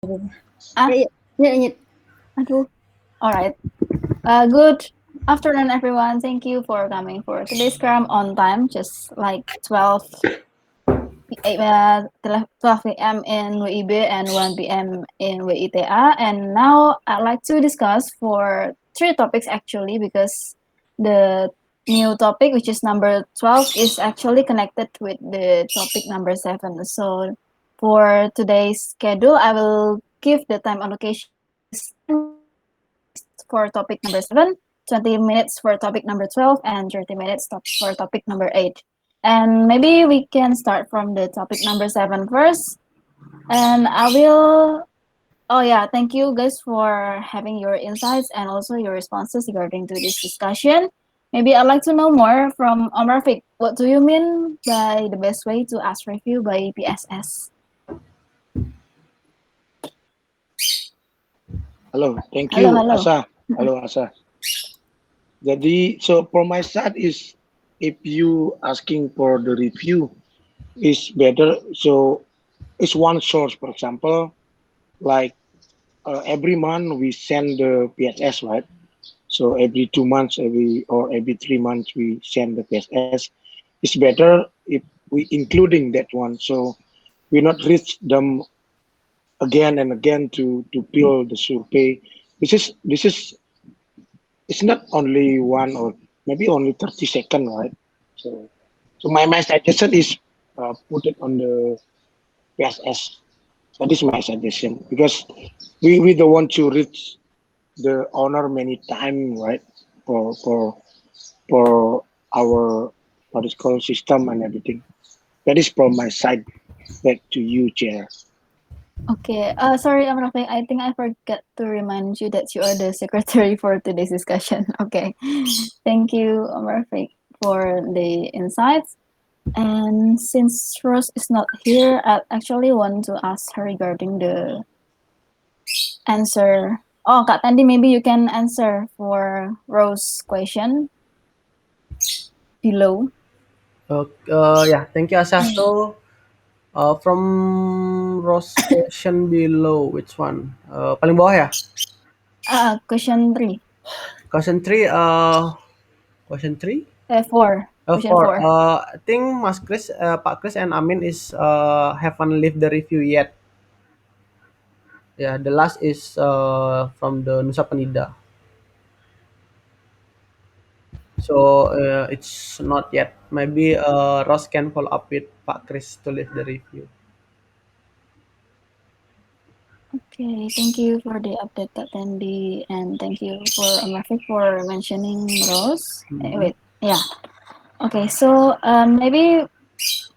Aduh. All right. Good afternoon, everyone. Thank you for coming for today's Scrum on time, just like 12 p.m. in WIB and 1 p.m. in WITA. And now I'd like to discuss for three topics actually, because the new topic, which is number 12, is actually connected with the topic number 7. So for today's schedule, I will give the time allocation is 10 minutes for topic number 7, 20 minutes for topic number 12, and 30 minutes for topic number 8. And maybe we can start from the topic number 7 first. And I will. Oh yeah, thank you guys for having your insights and also your responses regarding to this discussion. Maybe I'd like to know more from Rafiq. What do you mean by the best way to ask review by PSS? Halo, thank Hello, you, hello. Asa. Halo, Asa. Jadi, so for my side is if you asking for the review is better. So it's one source, for example, like every month we send the PSS, right? So every 2 months, every 3 months we send the PSS. It's better if we including that one, so we not reach them again and again to build the survey. This is it's not only one or maybe only 30 seconds, right? So, so my suggestion is put it on the PSS. That is my suggestion because we don't want to reach the owner many time, right? For our what is called system and everything. That is from my side. Back to you, Chair. Okay. Sorry, Rafiq. I think I forgot to remind you that you are the secretary for today's discussion. Okay. Thank you, Rafiq, for the insights. And since Rose is not here, I actually want to ask her regarding the answer. Oh, Kak Tandi, maybe you can answer for Rose's question below. Yeah, thank you, Asa. So, from Ross question below, which one? Paling bawah ya? Question 3. Question 3, question 3? 4. Question 4. 4. I think Mas Chris, Pak Chris and Amin is haven't leave the review yet. Yeah, the last is from the Nusa Penida. So it's not yet. Maybe Ross can follow up with Pak Chris to leave the review. Okay, thank you for the update, Kak Tandi, and thank you for Rafiq for mentioning Rose. Wait, yeah. Okay, so maybe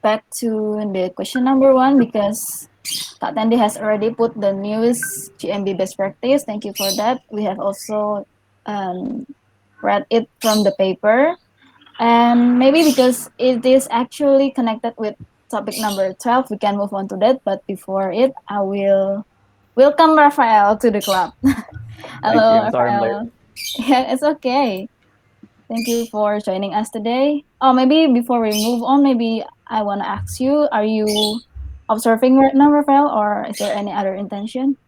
back to the question number 1, because Kak Tandi has already put the newest GMB best practice. Thank you for that. We have also read it from the paper, and maybe because it is actually connected with topic number 12, we can move on to that. But before it, I will welcome Rafael to the club. Thank you. Hello, I'm sorry I'm late. Rafael. Yeah, it's okay. Thank you for joining us today. Oh, maybe before we move on, maybe I want to ask you, are you observing right now, Rafael, or is there any other intention?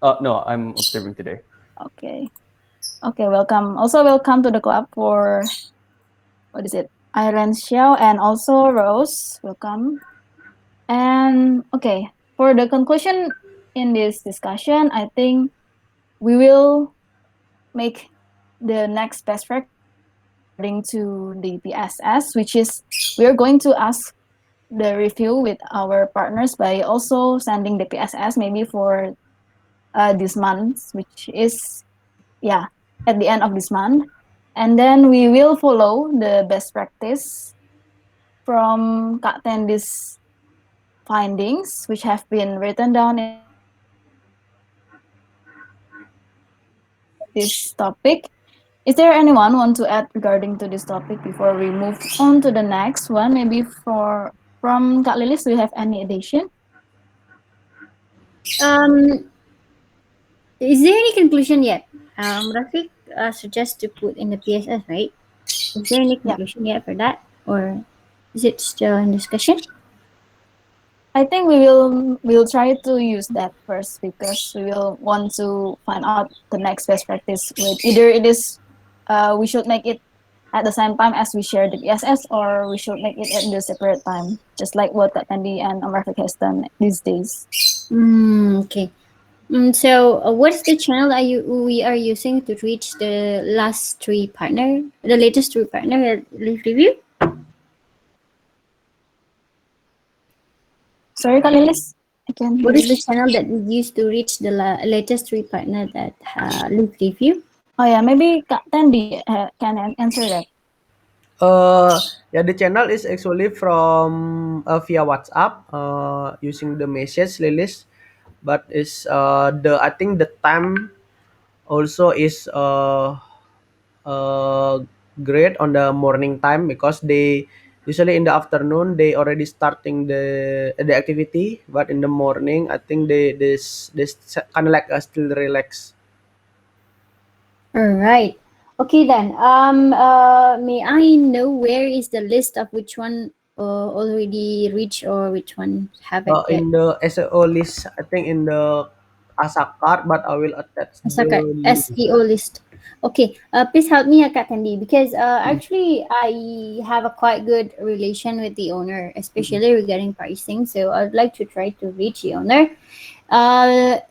No, I'm observing today. Okay. Okay, welcome. Also, welcome to the club for, what is it? Iron Xiao and also Rose. Welcome. And okay, for the conclusion in this discussion, I think we will make the next best practice according to the PSS, which is we are going to ask the review with our partners by also sending the PSS maybe for this month, which is, yeah, at the end of this month. And then we will follow the best practice from Kak Tendi's findings, which have been written down in this topic. Is there anyone want to add regarding to this topic before we move on to the next one? Maybe from Kak Lilis, do you have any addition? Is there any conclusion yet? Rafiq suggests to put in the PSS, right? Is there any conclusion yet for that, or is it still in discussion? I think we'll try to use that first because we will want to find out the next best practice with either it is we should make it at the same time as we share the PSS or we should make it at the separate time, just like what Tandy and Amarfik has done these days. Okay. So, what's the channel we are using to reach the latest three partner leave review? Sorry, Kak Lilis, I can What hear is the you. channel that we use to reach the latest three partner that leave review? Oh yeah, maybe Kak Tandy can answer that. Yeah, the channel is actually from via WhatsApp using the message Lilis, but is the I think the time also is uh, great on the morning time because they usually in the afternoon they already starting the activity, but in the morning I think they kind of like still relax. All right. Okay then. May I know where is the list of which one already reached or which one haven't yet? In the SEO list, I think in the Asakar, but I will attach the Asaka list. SEO list. Okay, please help me, Kak Tandy, because actually I have a quite good relation with the owner, especially regarding pricing. So I'd like to try to reach the owner.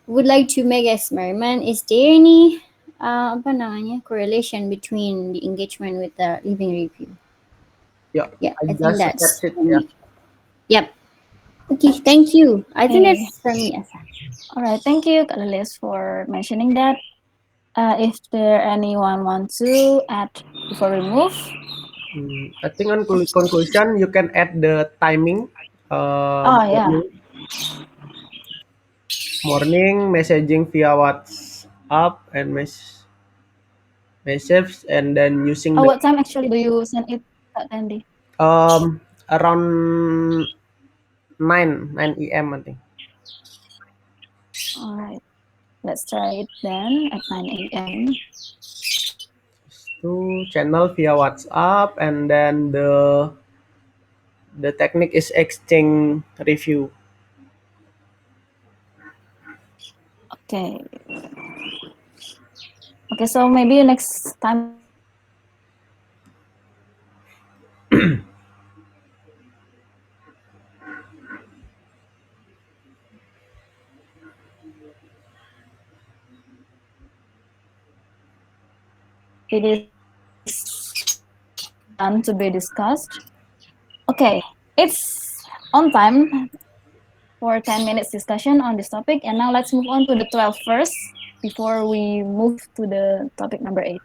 Would like to make experiment. Is there any apa namanya correlation between the engagement with the living review? Yeah, Yeah, I I think just that's attached it. for Yeah. me. Yep. Okay, thank you. I think Okay, that's for me, Asa. all right. Thank you, Kak Lilis, for mentioning that. If there anyone want to add before we move, I think on conclusion, you can add the timing. oh yeah. Morning messaging via WhatsApp and messages, and then using the What time actually do you send it, Kak Tandy? around 9 a.m. I think. All right, let's try it then at 9 a.m. To channel via WhatsApp, and then the technique is exchange review. Okay. Okay, so maybe next time it is done to be discussed. Okay, it's on time for 10 minutes discussion on this topic. And now let's move on to the 12 first before we move to the topic number 8.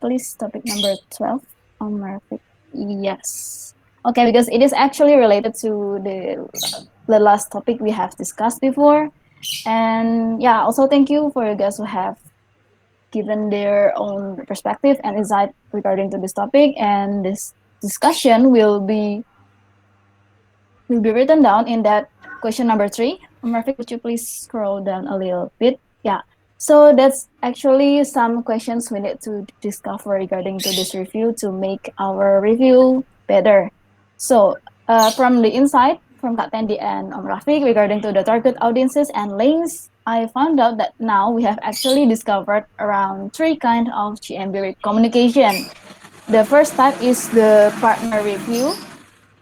Please, topic number 12 on Murphy. Yes. Okay, because it is actually related to the last topic we have discussed before. And yeah, also thank you for you guys who have given their own perspective and insight regarding to this topic. And this discussion will be written down in that question number 3. Murphy, could you please scroll down a little bit? Yeah. So that's actually some questions we need to discover regarding to this review to make our review better. So from the insight from Kak Tendi and Om Rafiq regarding to the target audiences and links, I found out that now we have actually discovered around 3 kind of GMB communication. The first type is the partner review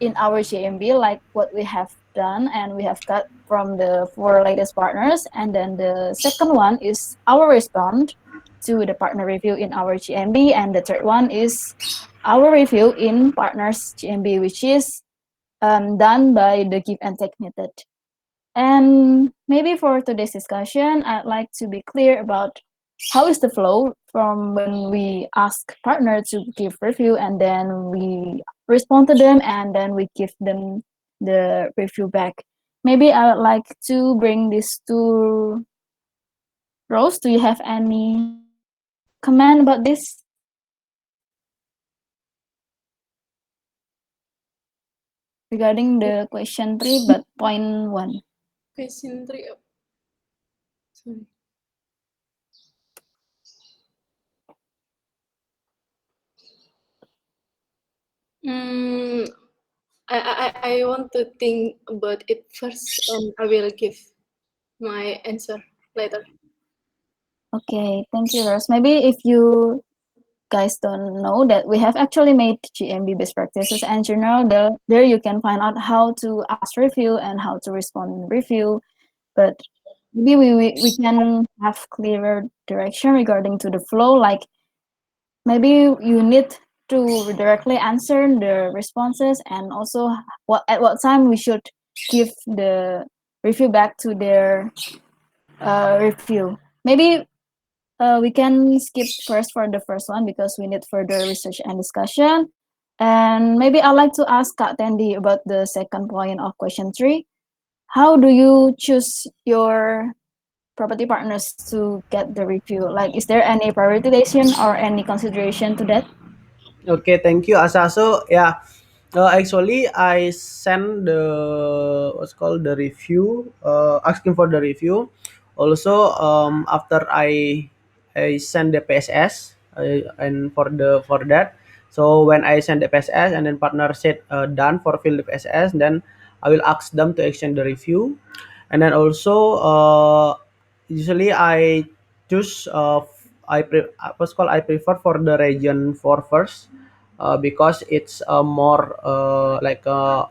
in our GMB, like what we have done and we have got from the 4 latest partners. And then the second one is our response to the partner review in our GMB. And the third one is our review in partners GMB, which is done by the give and take method. And maybe for today's discussion, I'd like to be clear about how is the flow from when we ask partner to give review and then we respond to them and then we give them the review back. Maybe I would like to bring these two rows. Do you have any comment about this? Regarding the question 3, but point 1. Question 3. Sorry. Hmm, I want to think about it first, and I will give my answer later. Okay, thank you, Rose. Maybe if you guys don't know that we have actually made GMB best practices and journal, there you can find out how to ask review and how to respond in review. But maybe we can have clearer direction regarding to the flow, like maybe you need to directly answer the responses, and also at what time we should give the review back to their review. Maybe we can skip first for the first one because we need further research and discussion. And maybe I'd like to ask Kak Tendi about the second point of question 3. How do you choose your property partners to get the review? Like, is there any prioritization or any consideration to that? Okay, thank you, Asa. So yeah, actually I send the what's called the review, asking for the review. Also, after I send the PSS, and for that. So when I send the PSS and then partner said done for fill the PSS, then I will ask them to exchange the review, and then also usually I choose what's called I prefer for the region 4 first, because it's more like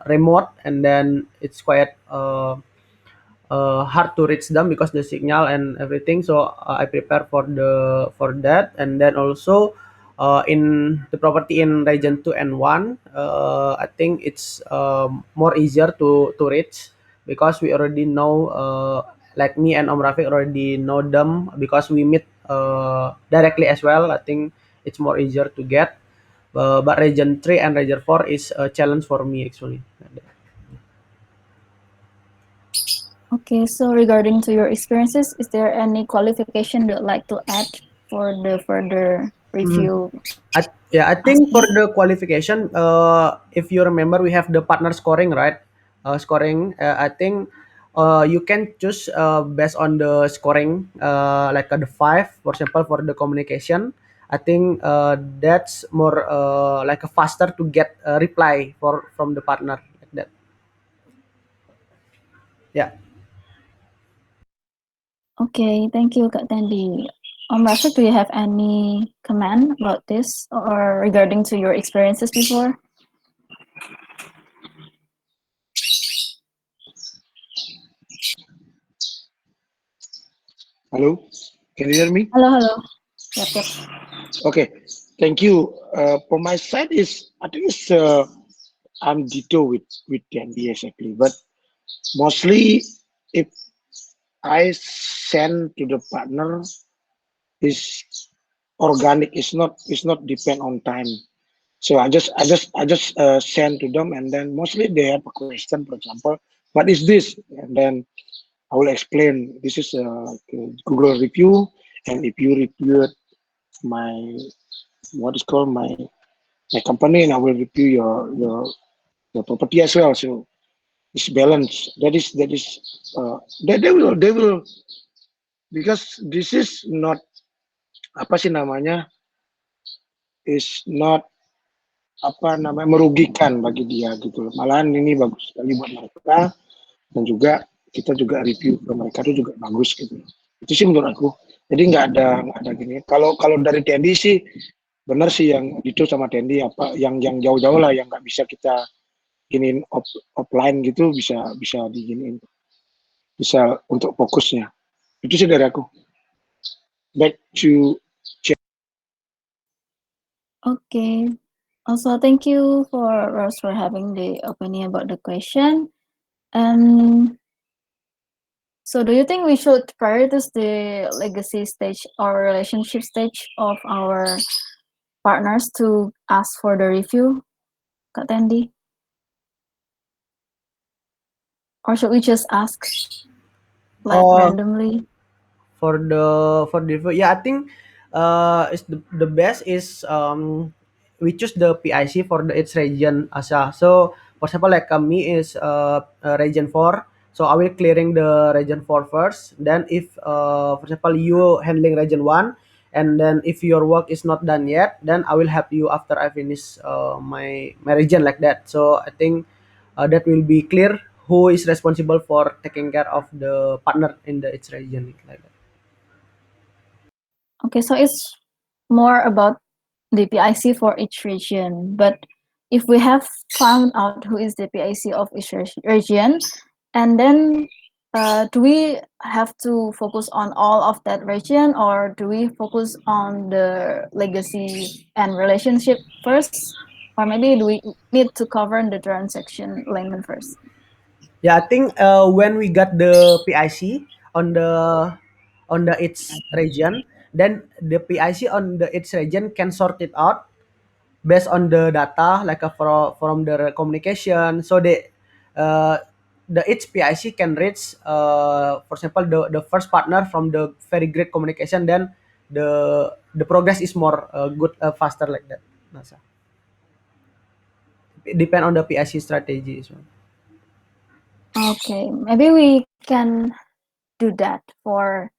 remote, and then it's quite hard to reach them because the signal and everything. So I prepare for that, and then also in the property in region 2 and 1, I think it's more easier to reach because we already know, like me and Om Rafiq already know them because we meet directly as well. I think it's more easier to get, but region 3 and region 4 is a challenge for me actually. Okay, so regarding to your experiences, is there any qualification you'd like to add for the further Hmm. review? I think for the qualification, if you remember, we have the partner scoring, right? Scoring. I think you can choose based on the scoring, like the 5, for example, for the communication. I think that's more like a faster to get a reply from the partner like that. Yeah. Okay, thank you, Kak Tendi. Rafiq, do you have any comment about this or regarding to your experiences before? Hello, can you hear me? Hello, hello. Yep, yep. Okay, thank you. For my side is I think it's I'm ditto with Candy exactly, but mostly if I send to the partner is organic. It's not depend on time. So I just send to them, and then mostly they have a question. For example, what is this? And then I will explain. This is like a Google review, and if you review my what is called my company, and I will review your property as well. So it's balanced. That is they will because this is not apa sih namanya is not apa namanya merugikan bagi dia gitu loh. Malahan ini bagus sekali buat mereka, dan juga kita juga review ke mereka itu juga bagus gitu loh. Itu sih menurut aku. Jadi nggak ada gini. Kalau kalau dari Tendi sih benar sih yang itu sama Tendi, apa yang jauh-jauh lah yang nggak bisa kita giniin offline gitu, bisa bisa diginiin, bisa untuk fokusnya. Itu sih dari aku. Back to Okay. Also, thank you for Rose for having the opinion about the question. And so, do you think we should prioritize the legacy stage or relationship stage of our partners to ask for the review, Kak Tendi? Or should we just ask like Oh, randomly? for the yeah, I think is the best is we choose the PIC for the its region asa. So for example, like me is region 4, so I will clearing the region 4 first. Then if for example you handling region 1, and then if your work is not done yet, then I will help you after I finish my region like that. So I think that will be clear who is responsible for taking care of the partner in the each region like that. Okay, so it's more about the PIC for each region. But if we have found out who is the PIC of each region, and then do we have to focus on all of that region, or do we focus on the legacy and relationship first? Or maybe do we need to cover the transaction alignment first? Yeah, I think when we got the PIC on the its region, then the PIC on the its region can sort it out based on the data like from the communication. So uh, the each PIC can reach, for example, the first partner from the very great communication. Then the progress is more good, faster like that. Nasa. It depend on the PIC strategy as well. Okay, maybe we can do that for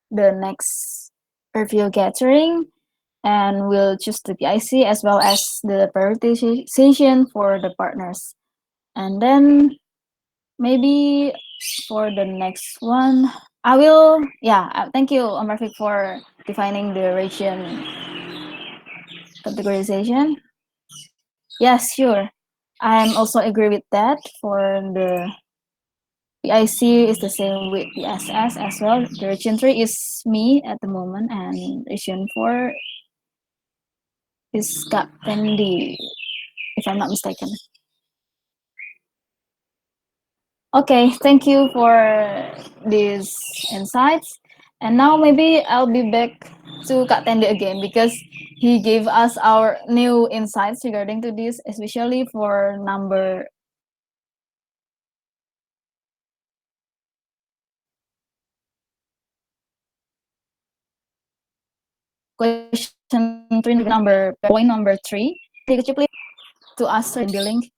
the next review gathering, and we'll choose the PIC as well as the prioritization for the partners. And then maybe for the next one, I will, thank you, Marfik, for defining the region categorization. Yes, sure. I'm also agree with that. For the PIC is the same with PSS as well. The region 3 is me at the moment, and region 4 is Captain D, if I'm not mistaken. Okay, thank you for these insights. And now maybe I'll be back to Kak Tendi again because he gave us our new insights regarding to this, especially for number question 3, point number 3. Could you please to answer the link?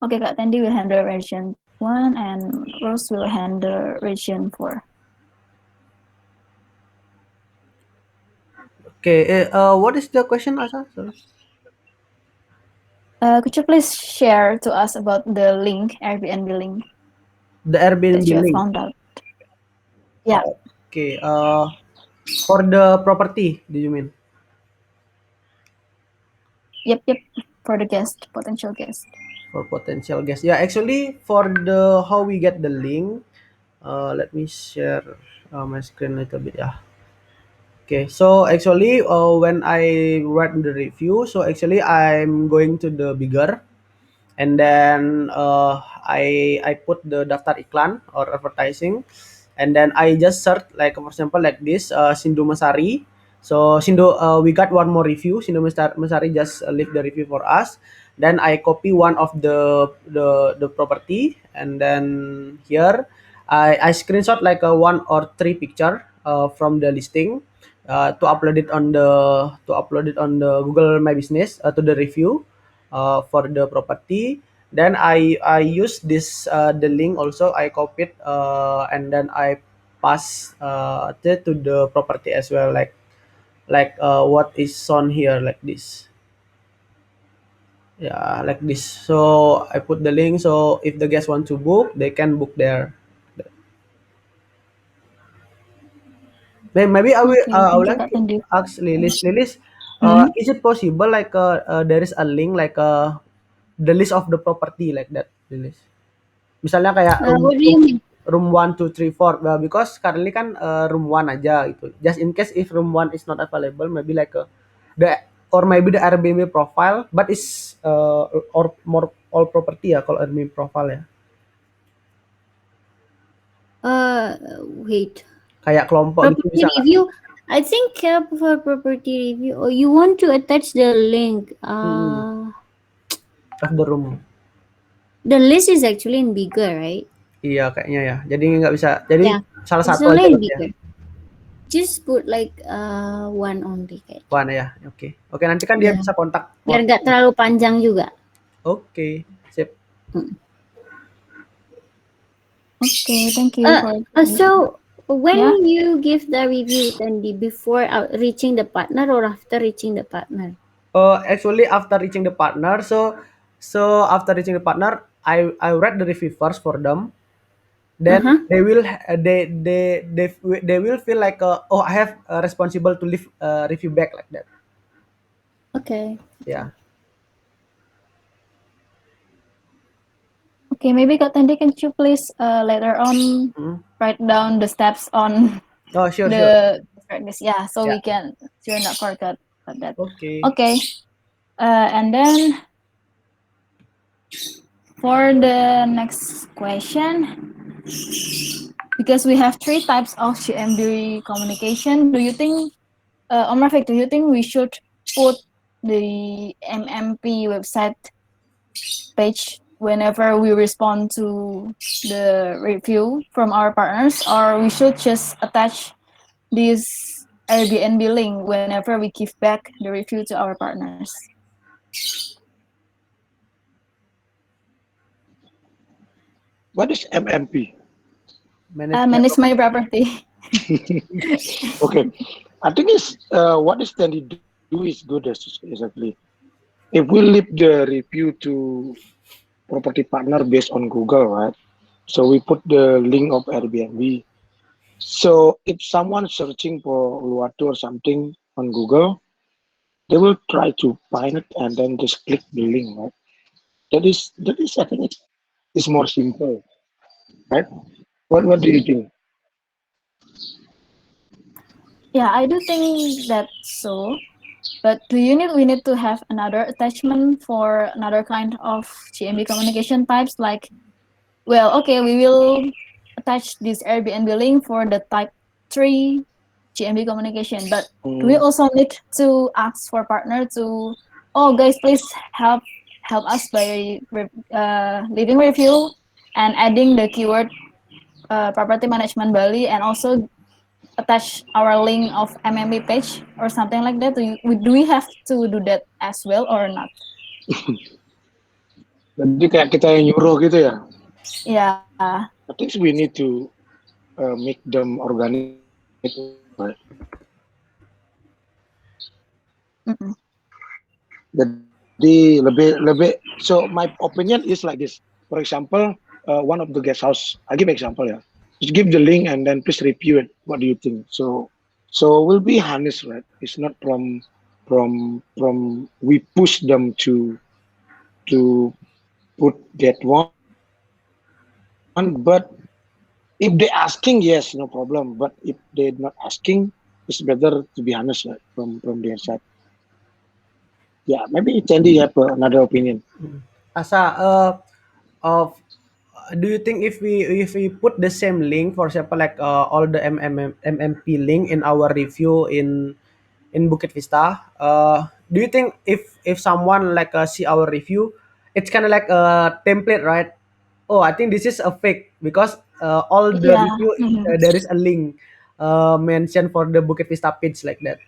Okay, Kak Tendi will handle region 1 and Rose will handle region 4. Okay, what is the question, Asa? Sorry. Could you please share to us about the link, Airbnb link The that Airbnb you have link. found out? Yeah. Okay. For the property, do you mean? Yep. For the guest, potential guest. For potential guests. Yeah, actually, for the how we get the link, let me share my screen a little bit. Yeah. Okay. So actually, when I write the review, so actually I'm going to the bigger, and then I put the daftar iklan or advertising, and then I just search like for example like this, Sindu Masari. So Sindu, we got one more review. Sindu Masari just leave the review for us. Then I copy one of the property, and then here I screenshot like a one or three picture from the listing, to upload it on the Google My Business, to the review for the property. Then I use this, the link also I copied, and then I pass to the property as well, like what is shown here like this. Yeah, like this. So I put the link, so if the guests want to book, they can book there. Maybe Okay, I thank would you, like Kak to Tendi. ask Lilis. Lilis, Mhm. is it possible like there is a link like the list of the property like that, Lilis? Misalnya kayak room What do room you mean? room 1, 2, 3, 4. Well, because currently kan room 1 aja gitu. Just in case if room 1 is not available, maybe like the or maybe the Airbnb profile, but is or more all property ya kalau Airbnb profile ya. Wait. Kayak kelompok gitu Property bisa nggak? review. I think for property review, or you want to attach the link. Mm-mm. Of the room. The list is actually in bigger, right? Iya kayaknya ya. Jadi nggak bisa. Jadi Yeah, salah it's satu aja only in berarti ya. bigger. Just put like one only kayak. One ya. Oke. Oke, nanti kan dia Yeah. bisa kontak. Biar nggak terlalu panjang juga. Oke. Sip. Okay, thank you for So when Yeah. you give the review, Tandy, before reaching the partner or after reaching the partner? Actually after reaching the partner, so So after reaching the partner, I read the review first for them. Then they will they will feel like oh, I have responsible to leave review back like that. Okay. Yeah. Okay, maybe Kak Tandy, can you please later on Hmm. write down the steps on Oh, sure, sure. the practice? Yeah, so Yeah. we can you're not forget about that. Okay. Okay, and then for the next question, because we have three types of GMB communication, do you think, Om Rafiq, do you think we should put the MMP website page whenever we respond to the review from our partners, or we should just attach this Airbnb link whenever we give back the review to our partners? What is MMP? Management. Manage my property. Okay, I think it's what is Tandy do is good exactly. If we leave the review to property partner based on Google, right? So we put the link of Airbnb. So if someone searching for Uluwatu or something on Google, they will try to find it and then just click the link, right? That is I think it's more simple, right? What do you think? Yeah, I do think that so. But do you need we need to have another attachment for another kind of GMB communication types? Like, well, okay, we will attach this Airbnb link for the type 3 GMB communication, but do we Mm, also need to ask for partner to, oh guys, please help us by leaving review and adding the keyword property management Bali, and also attach our link of MMB page or something like that? Do we have to do that as well or not? Jadi kayak kita yang nyuruh gitu ya. Yeah. I think we need to make them organic, right? Mm-mm. Jadi lebih. So my opinion is like this. For example, one of the guest house. I give example ya. Just give the link and then please review it. What do you think? So we'll be honest, right? It's not from we push them to put that one, but if they asking, yes, no problem. But if they're not asking, it's better to be honest, right, from their side. Yeah, maybe Tandy have another opinion. Asa, of do you think if we put the same link, for example, like all the MMP link in our review in Bukit Vista, do you think if someone like see our review, it's kind of like a template, right? Oh, I think this is a fake because all the Yeah. review Mhm. there is a link mentioned for the Bukit Vista page like that.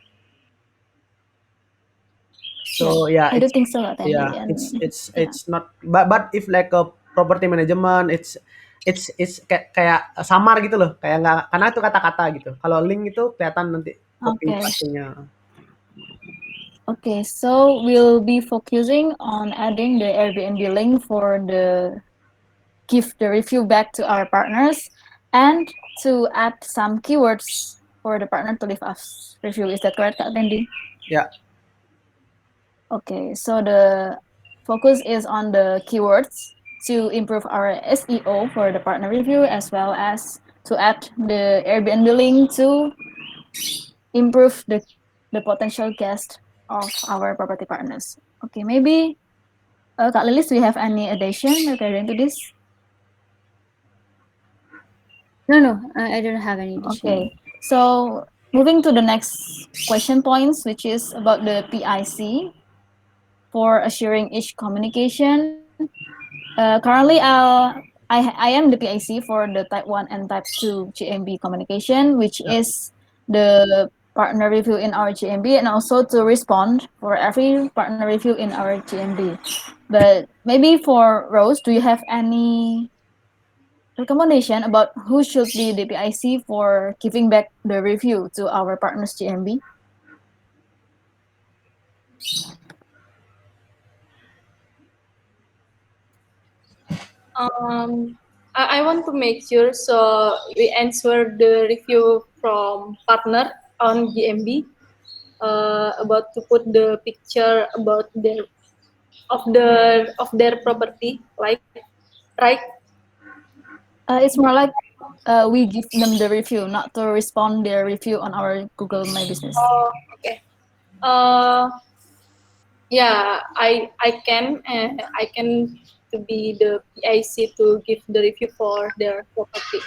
Yeah. So yeah, I do think so, Tandy. yeah, And yeah. it's not, but if like a property management, it's kayak samar gitu loh, kayak nggak, karena itu kata-kata gitu. Kalau link itu kelihatan nanti copy Okay. pastinya. Okay. So we'll be focusing on adding the Airbnb link for the give the review back to our partners, and to add some keywords for the partner to leave us review. Is that correct, Kak Tandy? Ya, Okay, so the focus is on the keywords to improve our SEO for the partner review, as well as to add the Airbnb link to improve the potential guest of our property partners. Okay, maybe Kak Lilis, do you have any addition regarding to this? No, I don't have any addition. Okay, so moving to the next question points, which is about the PIC for assuring each communication. Currently, I am the PIC for the Type 1 and Type 2 GMB communication, which ya. is the partner review in our GMB, and also to respond for every partner review in our GMB. But maybe for Rose, do you have any recommendation about who should be the PIC for giving back the review to our partners GMB? I want to make sure so we answer the review from partner on GMB about to put the picture about their property, like right. It's more like we give them the review, not to respond their review on our Google My Business. Oh, okay. Yeah, I can to be the PIC to give the review for their property.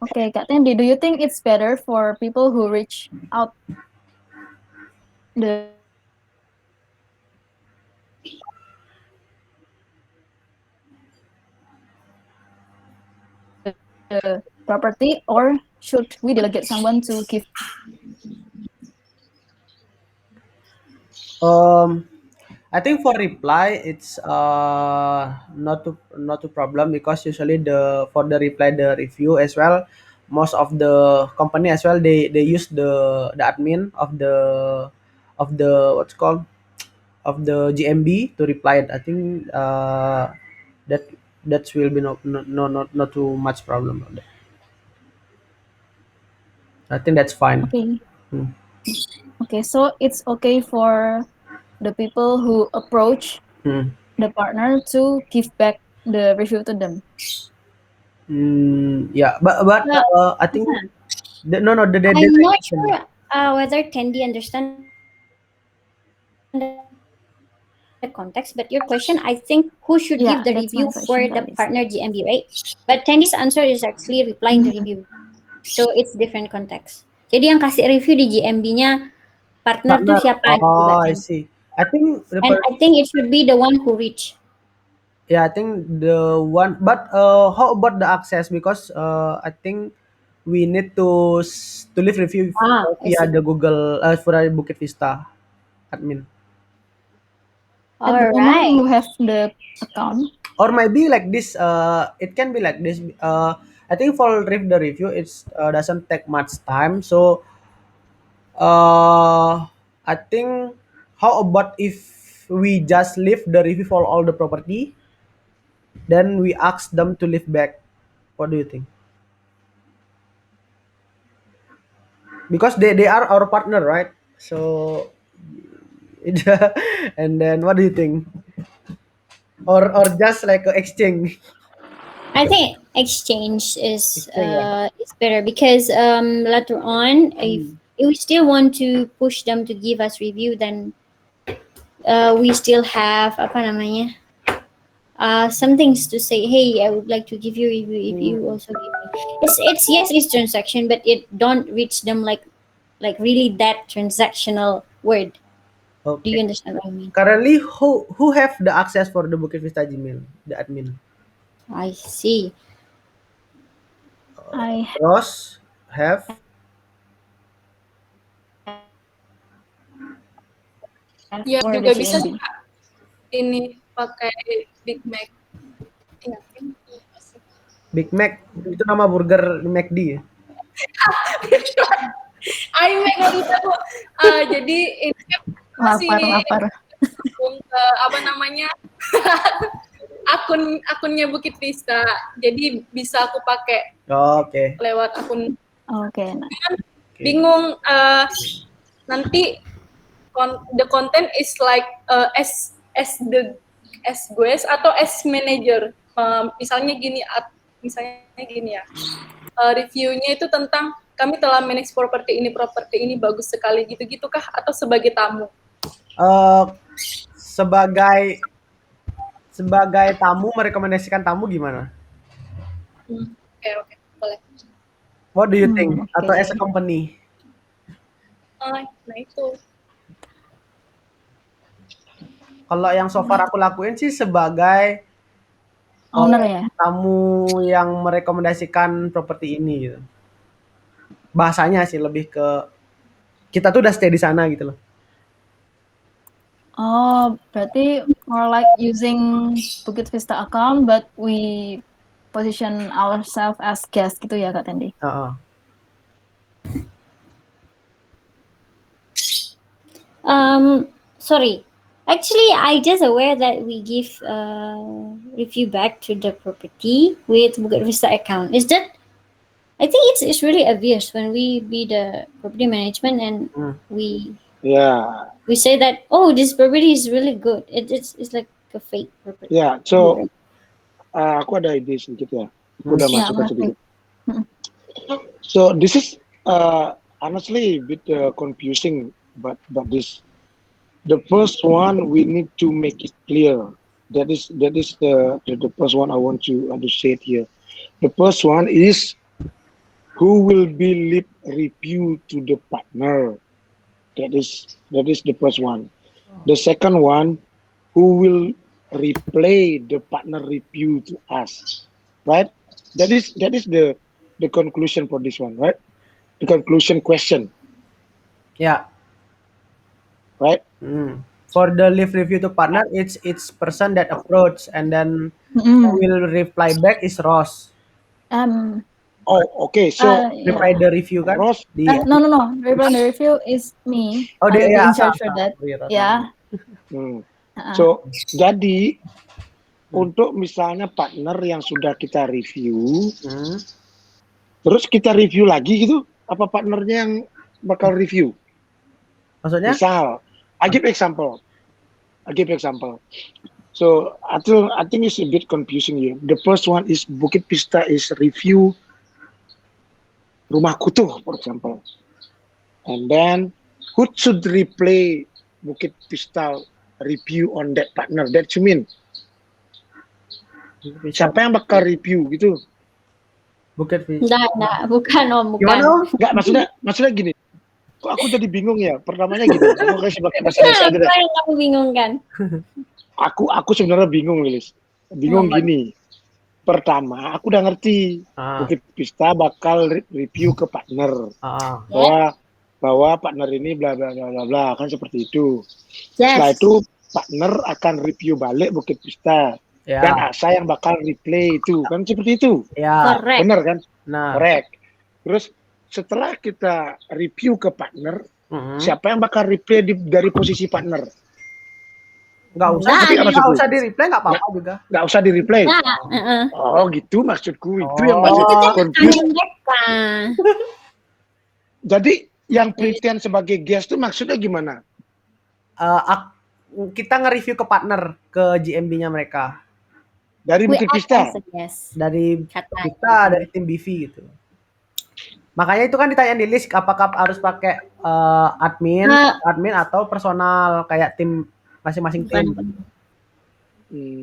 Okay, Kak Tendi, do you think it's better for people who reach out the the property, or should we delegate someone to give? I think for reply it's not too problem, because usually the for the reply the review as well, most of the company as well, they use the admin of the what's called of the GMB to reply it. I think that that will be not too much problem on that. I think that's fine. Okay, Hmm. okay, so it's okay for the people who approach Hmm. the partner to give back the review to them. Yeah, but Well, I think yeah. no, the I'm not delegation. sure whether Tendi understand the context, but your question, I think, who should give the review for the partner GMB, right? But Yeah, Tendi's that's answer my is question, actually Kalis. replying the review. So it's different context. Jadi yang kasih review di GMB-nya partner tuh siapa gitu, Mbak Tendi. Partner. And Oh, I I think see. it should I be the think one who reach. yeah, I think the one, but how about the access? Because I think we need to leave review Ah, I via see. the Google via Bukit Vista admin, At the All moment, right. who have the account? or maybe like this. It can be like this. I think for leave the review, it's doesn't take much time. So I think, how about if we just leave the review for all the property, then we ask them to leave back. What do you think? Because they are our partner, right? So it, and then what do you think? Or just like a exchange? I think exchange Exchange, yeah. is better because later on, if we still want to push them to give us review, then we still have apa namanya some things to say. Hey, I would like to give you review if you Hmm. also give me. It's yes, it's transaction, but it don't reach them like really that transactional word. Do Okay. you understand what I mean? Currently, who have the access for the Bukit Vista Gmail? The admin. I see. I Ross have. have Ya for the juga bisa GMB. ini pakai Big Mac. Iya, kan? Big Mac itu nama burger McD ya? iMac nggak bisa Bu. Jadi ini kan masih Lapar. apa namanya akunnya Bukit Vista. Jadi bisa aku pakai Oh, oke. lewat akun. Okay, nah. Oke. Bingung nanti the content is like as guest atau as manager. Misalnya gini ya. Reviewnya itu tentang kami telah manage properti ini bagus sekali gitu-gitu kah atau sebagai tamu? Eh, sebagai tamu, merekomendasikan tamu gimana? Oke, boleh. What do you think? Atau as a Okay. company? Nah itu. Kalau yang so far aku lakuin sih sebagai Owner ya. tamu yang merekomendasikan properti ini gitu. Bahasanya sih lebih ke kita tuh udah stay di sana gitu loh. Oh, berarti more like using Bukit Vista account, but we position ourselves as guest gitu ya, Kak Tendi? Heeh. Sorry. Actually, I just aware that we give review back to the property with Bukit Vista account. Is that? I think it's really obvious when we be the property management and we Yeah, say that, oh, this property is really good. It's like a fake property. yeah. So aku ada ide sedikit ya. Aku udah Yeah, masukkan Mas. sedikit. So this is honestly a bit confusing, but this the first one we need to make it clear. That is the first one I want to say it here. The first one is who will be lead review to the partner. That is the first one. The second one, who will replay the partner review to us, right? That is the conclusion for this one, right? The conclusion question, Yeah. right? For the leave review to partner, it's person that approach, and then who Mm. will reply back is Ross. Oh, okay. So Yeah. Reply the review kan? Ross, No. Reply the review is me. Oh, I'm yeah, in charge for that. Ross. Yeah. so jadi untuk misalnya partner yang sudah kita review, terus kita review lagi gitu, apa partnernya yang bakal review? Maksudnya? Misal, I give example. So I think it's a bit confusing here. The first one is Bukit Vista is review Rumah Kutu, for example. And then who should replay Bukit Vista review on that partner? That you mean? Siapa yang bakal review gitu? Bukit Vista. Nah, bukan Om, bukan. Gimana Om? Enggak, maksudnya gini. Kok aku jadi bingung ya? Pertamanya gini. Aku kasih pakai bahasa Indonesia aja deh. Apa yang kamu bingung kan? Aku sebenarnya bingung, Lilis. Bingung gini. Pertama, aku udah ngerti Bukit Vista bakal review ke partner bahwa partner ini bla bla bla bla bla, kan seperti itu. Setelah itu partner akan review balik Bukit Vista dan Asa yang bakal replay itu, kan seperti itu. Correct. Benar kan? Nah, Correct. Terus setelah kita review ke partner, siapa yang bakal replay dari posisi partner? nggak usah, Nah, nggak usah di reply, nggak apa-apa juga. Nggak usah di replay. Nah, Oh gitu maksudku, itu yang Oh. masih itu tuh confused. tekanan mereka. Jadi yang pretend sebagai guest tuh maksudnya gimana? Kita nge-review ke partner, ke GMB-nya mereka. Dari We Bukit act Vista. as a guest. Dari Kata. kita, dari tim BV gitu. Makanya itu kan ditanya di list apakah harus pakai admin atau personal kayak tim masing-masing tim.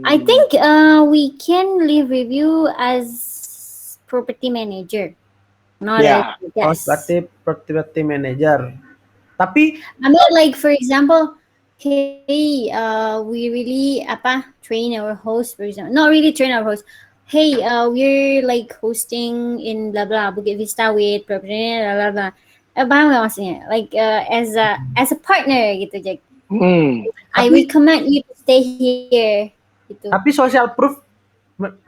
I think we can leave review as property manager, not Yeah. as a guest. Berarti property manager. Tapi I mean, like for example, hey, we really train our host, for example. Not really train our host. Hey, we're like hosting in blah blah Bukit Vista with property blah blah blah. Paham nggak maksudnya? Like as a partner gitu, Jack. I recommend you to stay here. Gitu. Tapi social proof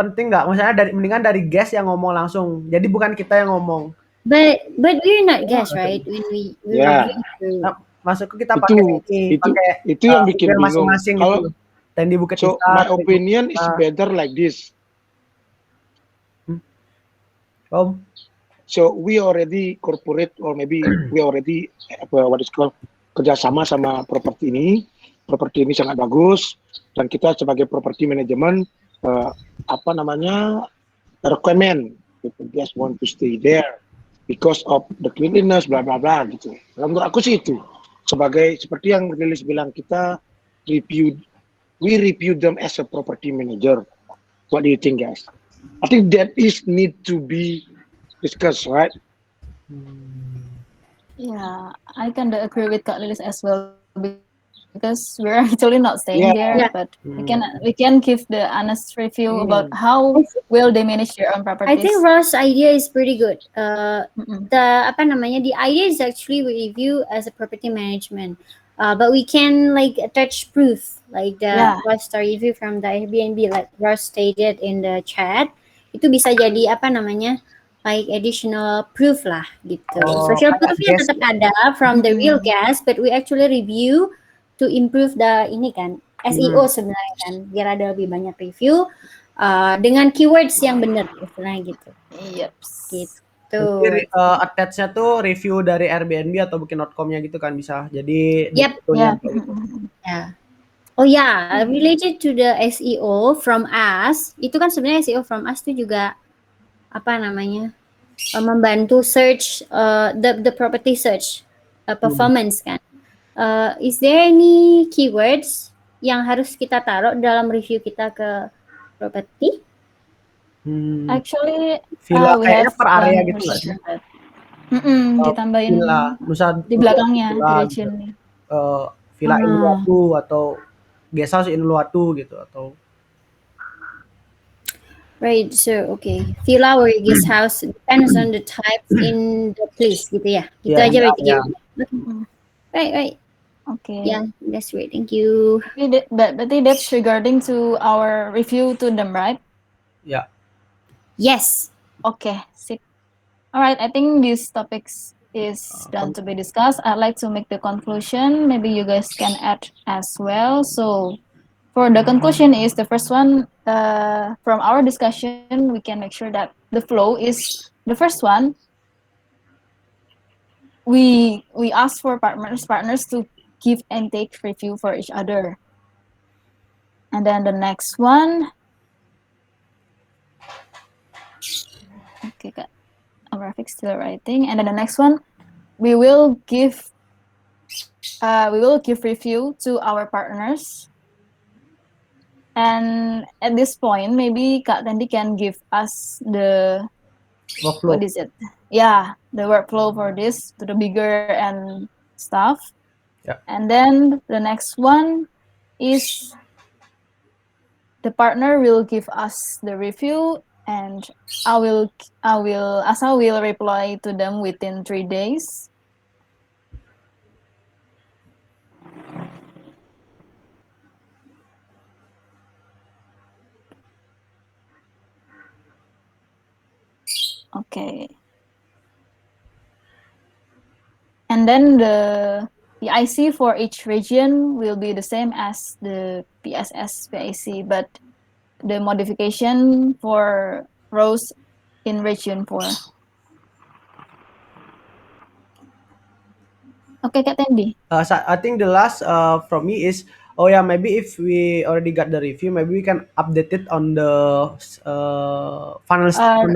penting nggak? Misalnya mendingan dari guest yang ngomong langsung. Jadi bukan kita yang ngomong. But we're not guests, right? When we Yeah. Masukku kita pakai itu yang bikin bingung. masing-masing Kalau gitu. Dan di Bukit so Vista. my opinion is better like this. So we already corporate or maybe we already what is called kerjasama sama properti ini. Properti ini sangat bagus dan kita sebagai property management recommend people just want to stay there because of the cleanliness bla bla bla gitu. Menurut aku sih itu seperti yang Lilis bilang, kita we review them as a property manager. What do you think, guys? I think that is need to be discussed, right? Yeah, I kind of agree with Kak Lilis as well because we're actually not staying there, but we can give the honest review about how will they manage their own properties. I think Ross' idea is pretty good. The idea is actually we review as a property management, but we can like attach proof, like the 5-star review from the Airbnb, like Ross stated in the chat. Itu bisa jadi like additional proof lah gitu. Social proofnya tetap ada from the real guest, but we actually review to improve the ini kan SEO sebenarnya kan, biar ada lebih banyak review dengan keywords yang benar istilahnya gitu. Yep. Gitu. Jadi attach-nya tuh review dari Airbnb atau Booking.com-nya gitu kan bisa. Jadi Yep. fotonya Yeah. kayak gitu. Ya. Oh ya, related to the SEO from us, itu kan sebenarnya SEO from us itu juga apa namanya membantu search the property search performance kan. Is there any keywords yang harus kita taruh dalam review kita ke property? Actually, Villa we kayaknya have per area done gitu nggak sih? research on that. Ditambahin Villa, misal di belakangnya di villa gitu. regionnya. Villa Uluwatu atau guest house in Uluwatu gitu atau Right, so okay, villa or guest house depends on the type in the place gitu ya. Gitu Ya, aja berarti ya. ya. Right. Okay. Yeah, that's great. Thank you. Berarti that's regarding to our review to them, right? Ya. Yes. Okay, sip. All right, I think these topics is done to be discussed. I'd like to make the conclusion. Maybe you guys can add as well. So for the conclusion is the first one, from our discussion, we can make sure that the flow is the first one. We ask for partners to give and take review for each other. And then the next one, okay, got our graphics still writing. And then the next one, we will give review to our partners. And at this point, maybe Kak Tandy can give us the Workflow. what is it? Yeah, the workflow for this to the bigger and stuff. Yeah. And then the next one is the partner will give us the review, and I will reply to them within 3 days. Okay. And then the PIC for each region will be the same as the PSS PIC, but the modification for rows in region 4. Okay, Kak Tandy. I think the last from me is maybe if we already got the review, maybe we can update it on the funnel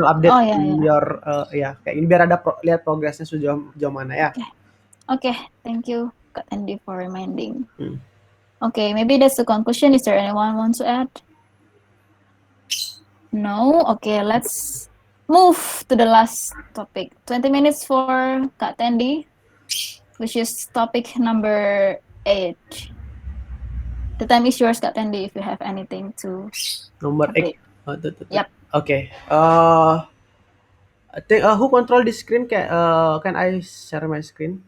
update in your kayak ini biar ada lihat progresnya sejauh mana ya. Okay, thank you Kak Tandy for reminding. Okay, maybe that's the conclusion. Is there anyone want to add? No? Okay, let's move to the last topic. 20 minutes for Kak Tandy, which is topic number 8. The time is yours, Kak Tandy, if you have anything to Number 8. Yep. Okay. I think who control the screen? Can I share my screen?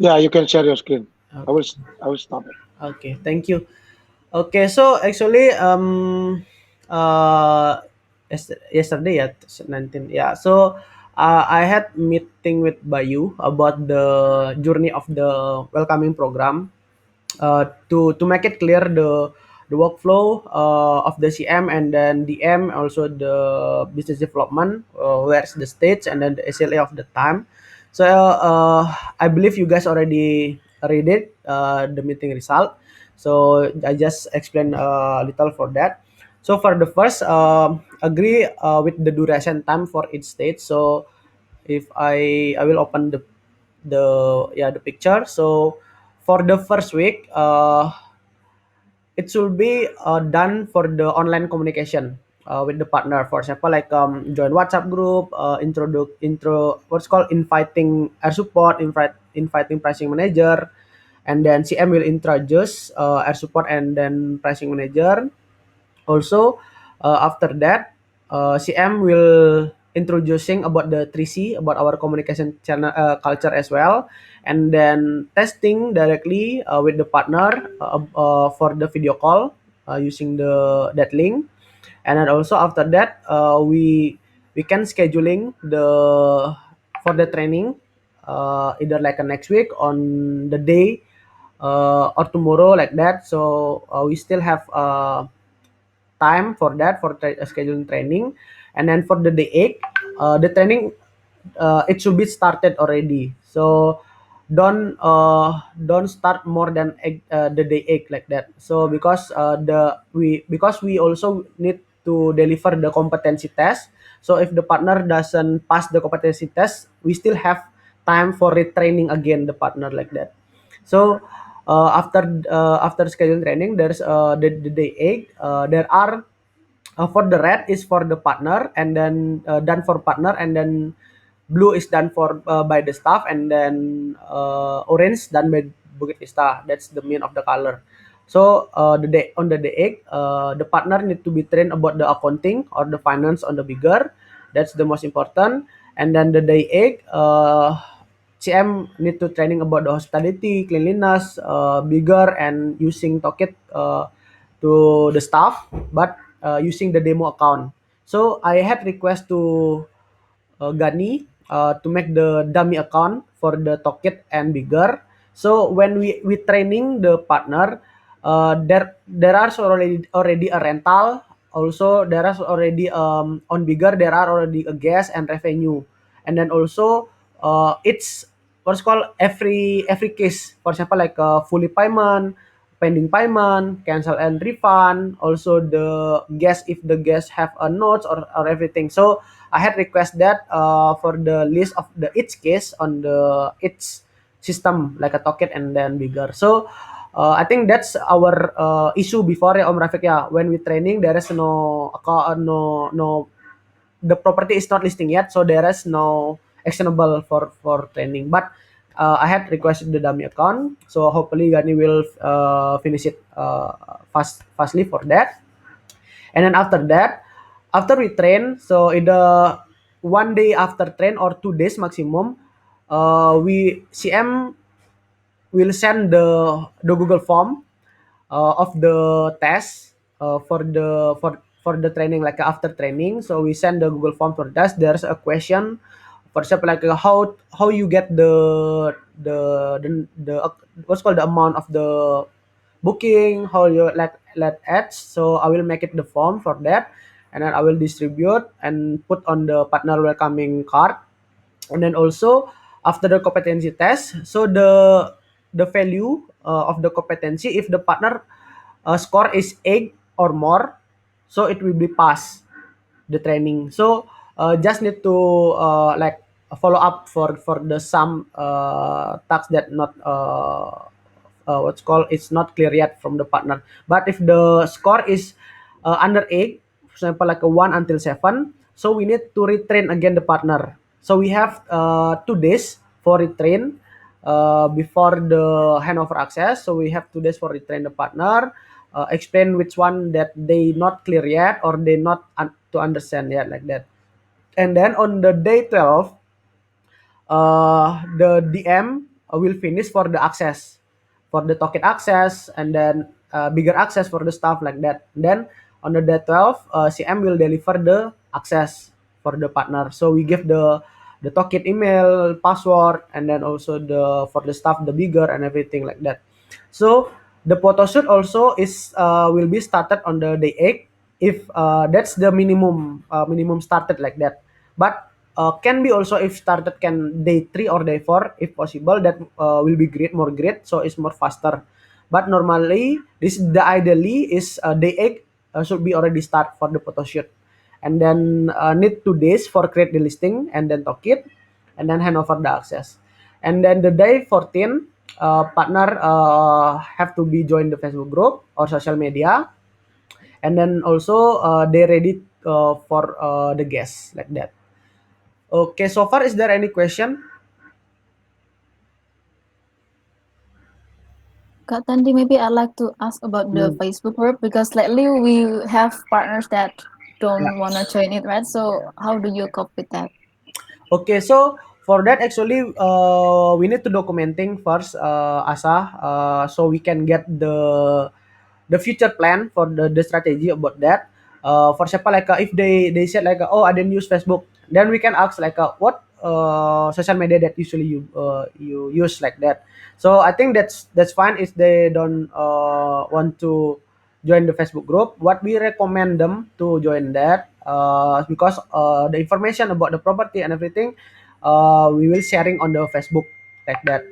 Yeah, you can share your screen. I will stop it. Okay, thank you. Okay, so actually yesterday 19. Yeah, so I had meeting with Bayu about the journey of the welcoming program to make it clear the workflow of the CM and then DM, also the business development, where's the stage and then the SLA of the time. So I believe you guys already read it, the meeting result. So I just explain a little for that. So for the first, agree with the duration time for each stage. So if I will open the picture. So for the first week, it should be done for the online communication with the partner. For example, like join WhatsApp group, what's called inviting air support, inviting pricing manager, and then CM will introduce air support and then pricing manager. Also, after that, CM will introducing about the 3C, about our communication channel culture as well, and then testing directly with the partner for the video call using that link, and then also after that we can scheduling for the training either like a next week on the day or tomorrow like that. So we still have time for that for scheduling training. And then for the day 8, the training it should be started already. So don't start more than the day 8 like that. So because we also need to deliver the competency test. So if the partner doesn't pass the competency test, we still have time for retraining again the partner like that. So after scheduling training, there's the day 8. There are for the red is for the partner, and then done for partner, and then blue is done for by the staff, and then orange done by Bukit Vista. That's the mean of the color. So the day 8, the partner need to be trained about the accounting or the finance on the bigger. That's the most important. And then the day 8, CM need to training about the hospitality, cleanliness, bigger, and using Toket to the staff, but using the demo account. So I had request to Gani to make the dummy account for the Toket and bigger. So when we training the partner, there are already a rental. Also there is already on bigger there are already a gas and revenue, and then also it's what's called every case. For example, like fully payment, pending payment, cancel and refund. Also the guest if the guest have a notes or everything. So I had request that for the list of the each case on the each system like a token and then bigger. So I think that's our issue before ya Om Rafiq ya. When we training there is no the property is not listing yet, so there is no actionable for training. But I had requested the dummy account, so hopefully Gani will finish it fastly for that. And then after that, after we train, so either one day after train or 2 days maximum, we CM will send the Google form of the test for the training like after training. So we send the Google form for test. There's a question, for example, like how you get the what's called the amount of the booking, how you let ads. So I will make it the form for that, and then I will distribute and put on the partner welcoming card. And then also after the competency test, so the value of the competency, if the partner score is 8 or more, so it will be pass the training. So just need to like follow up for the some tasks that not what's called it's not clear yet from the partner. But if the score is under 8, for example like a 1 until 7, so we need to retrain again the partner. So we have 2 days for retrain before the handover access. So we have 2 days for retrain the partner, explain which one that they not clear yet or they not to understand yet like that. And then on the day 12, the DM will finish for the access, for the token access, and then bigger access for the stuff like that. Then on the day 12, CM will deliver the access for the partner. So we give the token email, password, and then also the for the stuff the bigger and everything like that. So the photo shoot also is will be started on the day 8 if that's the minimum started like that. But can be also if started can day 3 or day 4 if possible, that will be more great, so it's more faster. But normally this the ideally is day 8 should be already start for the photo shoot, and then need 2 days for create the listing and then talk it, and then hand over the access. And then the day 14, partner have to be join the Facebook group or social media, and then also they ready for the guests like that. Okay, so far is there any question? Kak Tandi, maybe I'd like to ask about the Facebook group because lately we have partners that don't want to join it, right? So how do you cope with that? Okay, so for that actually we need to documenting first, Asa, so we can get the future plan for the strategy about that. For example, like if they said like oh I didn't use Facebook, then we can ask like what social media that usually you use like that. So I think that's fine if they don't want to join the Facebook group. What we recommend them to join that, because the information about the property and everything, we will sharing on the Facebook like that,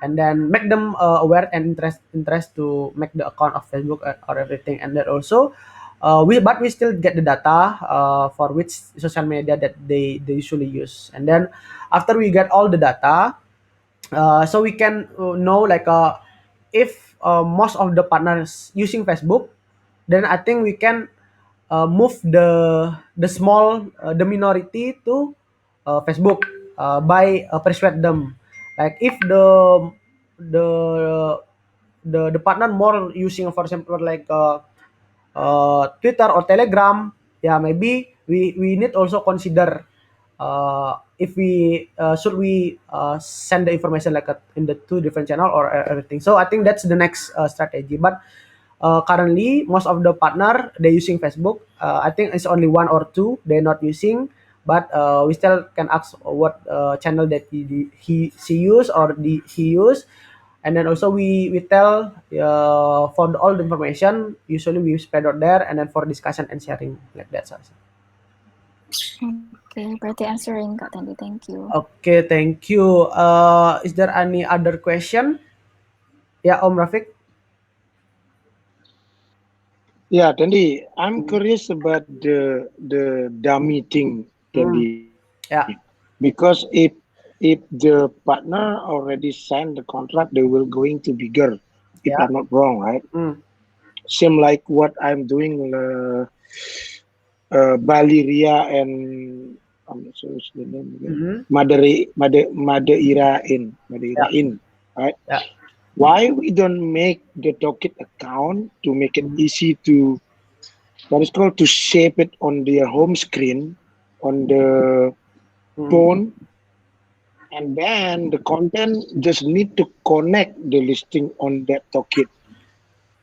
and then make them aware and interest to make the account of Facebook or everything, and then also we still get the data for which social media that they usually use, and then after we get all the data, so we can know like if most of the partners using Facebook, then I think we can move the small the minority to Facebook by persuade them. Like if the the partner more using, for example, like Twitter or Telegram, yeah, maybe we need also consider if we should we send the information like in the two different channel or everything. So I think that's the next strategy. But currently, most of the partner they using Facebook. I think it's only one or two they're not using, but we still can ask what channel that he she use or he use, and then also we tell for all the information. Usually we spread out there, and then for discussion and sharing like that. Okay, berarti answering Kak Tandy. Thank you. Okay, thank you. Is there any other question? Yeah, Om Rafiq. Yeah, Tandy, I'm curious about the dummy thing, Tandy. Yeah. Because if the partner already signed the contract, they will going to bigger, if Yeah. I'm not wrong, right? Mm. Same like what I'm doing, Baliria and I'm not sure what's the name again. Mm-hmm. Madeira Inn, right? Yeah. Why we don't make the Tocket account to make it easy to what is called to shape it on their home screen on the phone, and then the content just need to connect the listing on that Tocket,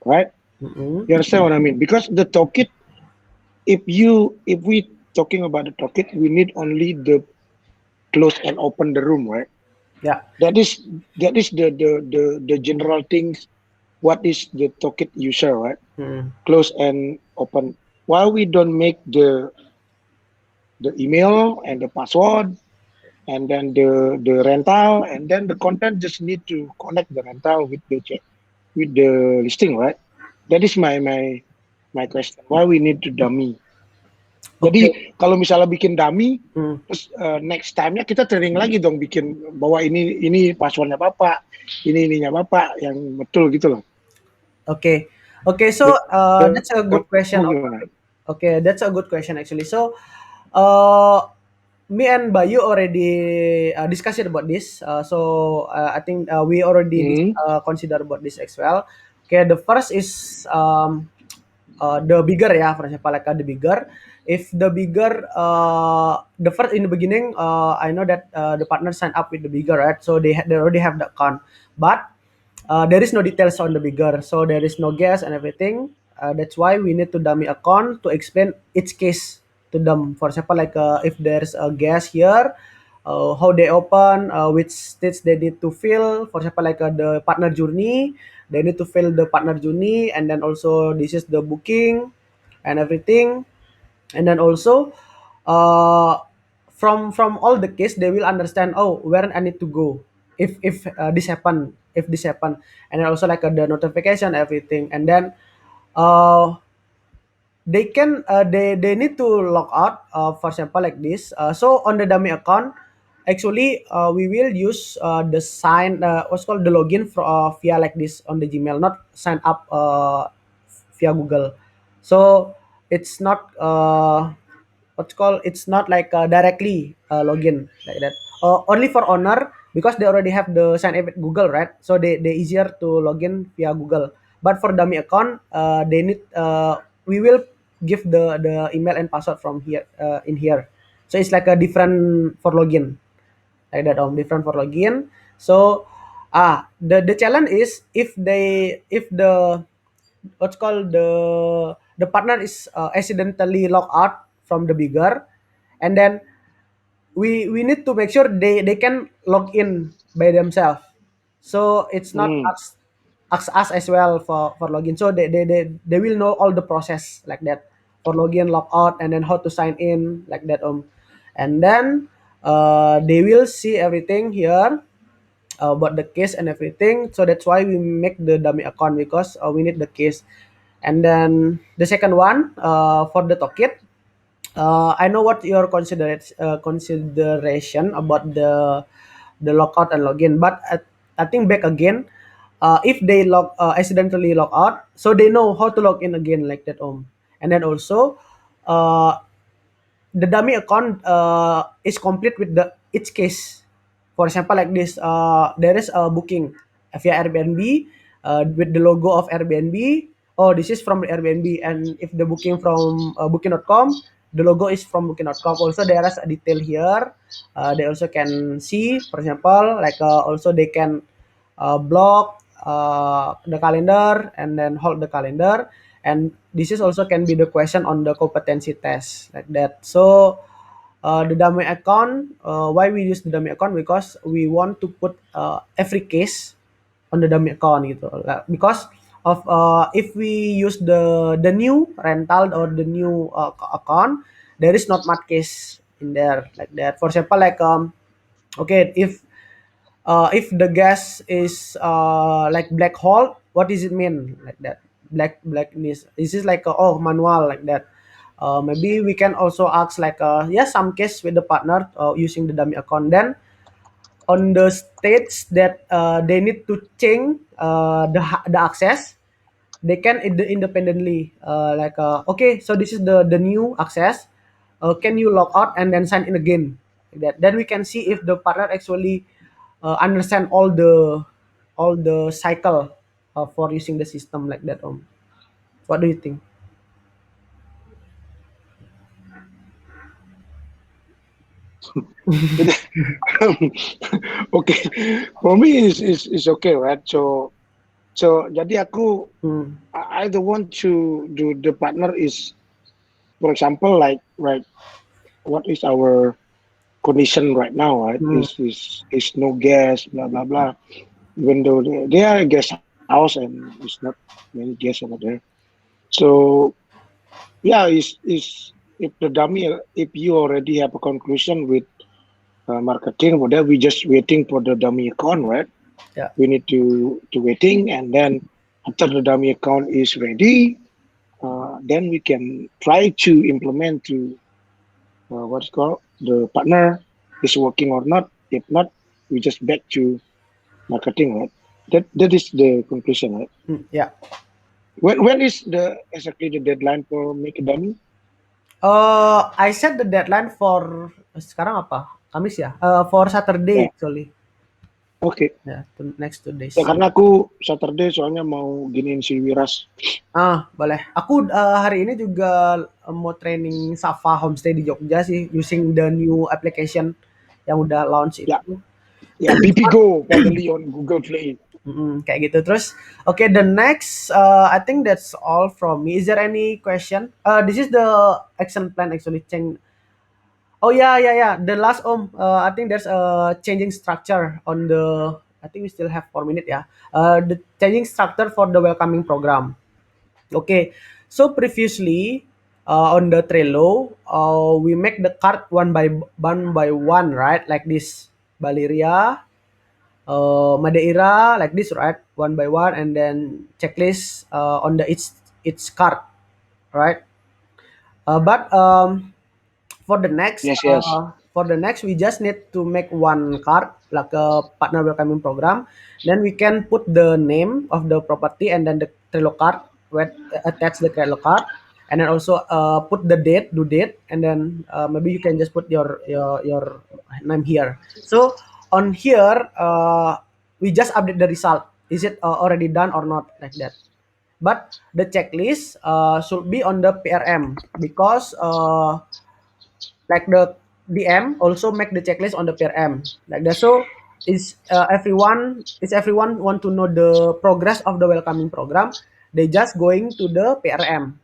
right? Mm-hmm. You understand what I mean? Because the Tocket, if we talking about the Tocket, we need only the close and open the room, right? Yeah. That is the general things. What is the Tocket user, right? Mm. Close and open. Why we don't make the email and the password and then the rental, and then the content just need to connect the rental with the listing, right? That is my question. Why we need to dummy? Okay. Jadi kalau misalnya bikin dummy, Mm. terus next time-nya kita training lagi dong bikin bahwa ini passwordnya Bapak, ininya Bapak yang betul gitu loh. Okay. Okay. So that's a good question. Gimana? Okay, that's a good question actually. So, me and Bayu already discussed about this. I think we already consider about this as well. Okay, the first is the bigger, yeah, for example, like the bigger. If the bigger, the first in the beginning, I know that the partner signed up with the bigger, right? So they already have the account, but there is no details on the bigger, so there is no guest and everything. That's why we need to dummy account to explain each case to them. For example, like if there's a guest here, how they open, which states they need to fill. For example, like the partner journey, they need to fill the partner journey, and then also this is the booking and everything, and then also uh, from all the case they will understand, oh, where I need to go if this happen, and then also like the notification everything, and then uh, they can they need to log out, for example like this. So on the dummy account, actually we will use the sign what's called the login for via like this on the Gmail, not sign up via Google. So it's not what's called, it's not like directly login like that. Only for owner, because they already have the sign up with Google, right? So they easier to login via Google. But for dummy account, they need we will give the email and password from here in here. So it's like a different for login like that, different for login. So the challenge is if the what's called the partner is accidentally logged out from the bigger, and then we need to make sure they can log in by themselves. So it's not Mm. ask us as well for login. So they will know all the process like that for login, log out, and then how to sign in like that. And then they will see everything here about the case and everything. So that's why we make the dummy account because we need the case. And then the second one for the toolkit, I know what your consideration about the logout and login, but I think back again, if they accidentally log out, so they know how to log in again like that. And then also, uh, the dummy account is complete with the each case. For example, like this, there is a booking via Airbnb with the logo of Airbnb. Oh, this is from Airbnb, and if the booking from Booking.com, the logo is from Booking.com. Also, there is a detail here. They also can see, for example, like also they can block the calendar and then hold the calendar, and this is also can be the question on the competency test like that. So the dummy account, why we use the dummy account, because we want to put every case on the dummy account gitu. Because of if we use the new rental or the new account, there is not much case in there like that. For example, like okay, if the gas is like black hole, what does it mean like that? Blackness. This is like oh, manual like that. Maybe we can also ask like yeah, some case with the partner using the dummy account. Then on the states that they need to change the access, they can independently like okay, so this is the new access. Can you log out and then sign in again like that? Then we can see if the partner actually understand all the cycle for using the system like that. What do you think? Okay, for me is okay, right? So jadi aku Hmm. I don't want to do the partner is, for example, like right, what is our condition right now, right? Hmm. Is no gas, blah blah blah. Even though they are a guest house and it's not many guests over there. So yeah, is if the dummy, if you already have a conclusion with marketing, whatever, we just waiting for the dummy account, right? Yeah. We need to waiting, and then after the dummy account is ready, then we can try to implement to what's called the partner is working or not. If not, we just back to marketing, right? That is the conclusion, right? Yeah. When is the exactly the deadline for make a dummy? I set the deadline for sekarang apa? Kamis ya? For Saturday Ya, actually. oke. Ya, next 2 Ya days. karena aku Saturday soalnya mau giniin si Wiras. Boleh. Aku hari ini juga mau training Safa Homestay di Jogja sih, using the new application yang udah launch Ya, itu. ya BPGO finally on Google Play. Kayak gitu. Terus, okay, the next, I think that's all from me. Is there any question? This is the action plan actually. Oh yeah. The last I think there's a changing structure on the. I think we still have 4 minutes. Yeah. The changing structure for the welcoming program. Okay. So previously, on the Trello, we make the card one by one, right? Like this, Baleria, Madeira, like this, right? One by one, and then checklist on the each card, right? But for the next Yes, yes. we just need to make one card like a partner welcoming program. Then we can put the name of the property and then the Trello card where attach the Trello card, and then also put the due date, and then maybe you can just put your name here. So on here we just update the result, is it already done or not like that. But the checklist should be on the PRM, because like the DM also make the checklist on the PRM like that. So everyone want to know the progress of the welcoming program, they just going to the PRM.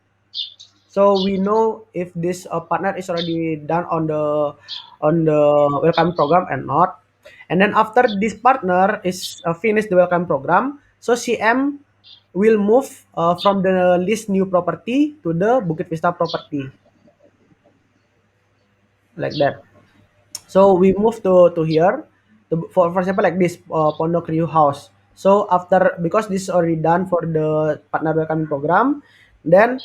so we know if this partner is already done on the welcome program and not. And then after this partner is finished the welcome program, so CM will move from the list new property to the Bukit Vista property, like that. So we move to here, for example like this, Pondok Riu House. So after, because this is already done for the partner welcoming program, then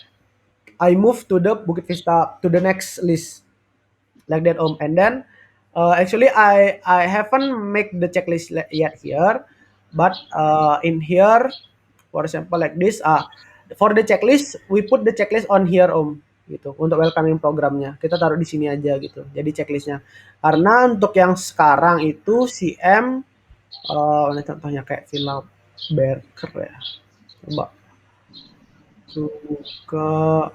I move to the Bukit Vista, to the next list, like that, Om. And then actually I haven't make the checklist yet here, but in here, for example like this, for the checklist we put the checklist on here, Om, gitu. Untuk welcoming programnya kita taruh di sini aja gitu, jadi checklistnya. Karena untuk yang sekarang itu CM, ini contohnya kayak Villa Berker ya, coba buka.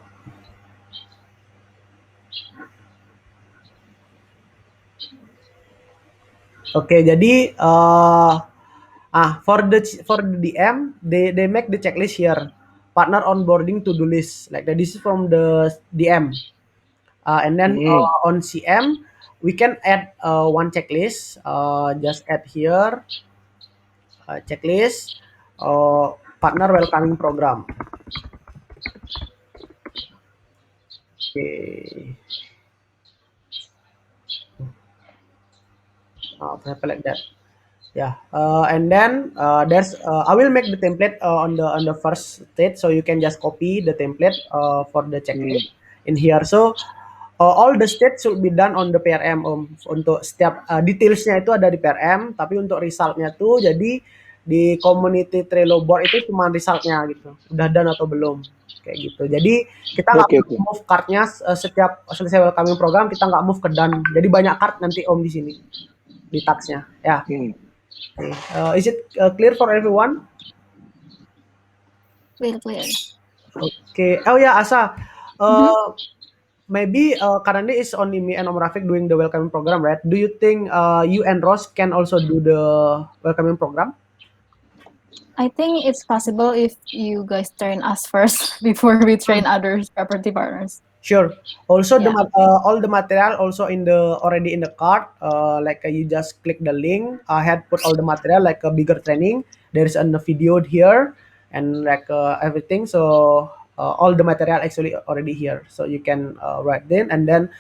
Oke, jadi for the DM, they make the checklist here, partner onboarding to do list, like that. This is from the DM, and then on CM we can add one checklist. Just add here checklist, partner welcoming program. Okay. For example like that. Yeah, and then there's I will make the template on the first stage, so you can just copy the template for the checklist in here. So all the steps should be done on the PRM, Om. Untuk setiap detailsnya itu ada di PRM, tapi untuk resultnya tuh jadi di community Trello board itu cuma resultnya gitu, udah done atau belum, kayak gitu. Jadi kita nggak move cardnya setiap selesai welcoming program, kita nggak move ke done. Jadi banyak card nanti, Om, di sini di tagsnya ya. Is it clear for everyone? Clear. Okay. Oh yeah, Asa. Maybe currently it's only me and Om Rafiq doing the welcoming program, right? Do you think you and Ross can also do the welcoming program? I think it's possible if you guys train us first before we train other property partners. Sure. Also, Yeah. all the material also already in the card. Like you just click the link. I had put all the material like a bigger training. There is a video here and like everything. So all the material actually already here. So you can write in, and then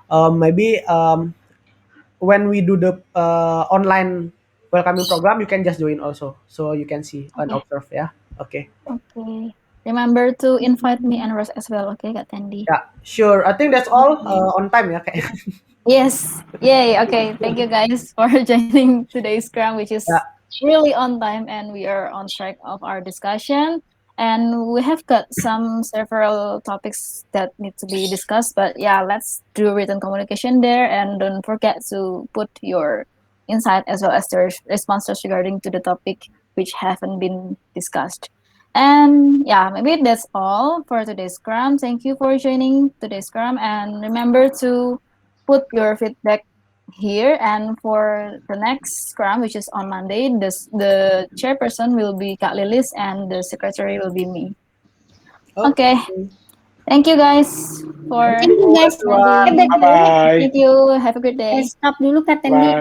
maybe when we do the online welcoming program, you can just join also, so you can see and observe. Yeah. Okay. Okay. Remember to invite me and Rose as well, okay, Kak Tandy? Yeah, sure. I think that's all on time, ya, kayak. Yes. Yay. Okay. Thank you guys for joining today's Scrum, which is really on time, and we are on track of our discussion. And we have got several topics that need to be discussed. But yeah, let's do written communication there, and don't forget to put your insight as well as the responses regarding to the topic which haven't been discussed. And yeah, maybe that's all for today's Scrum. Thank you for joining today's Scrum, and remember to put your feedback here. And for the next Scrum, which is on Monday, the chairperson will be Kak Lilis and the secretary will be me. Okay. Thank you guys for Thank you guys. Bye. Thank you. Have a good day. Stop dulu Kak Tendi.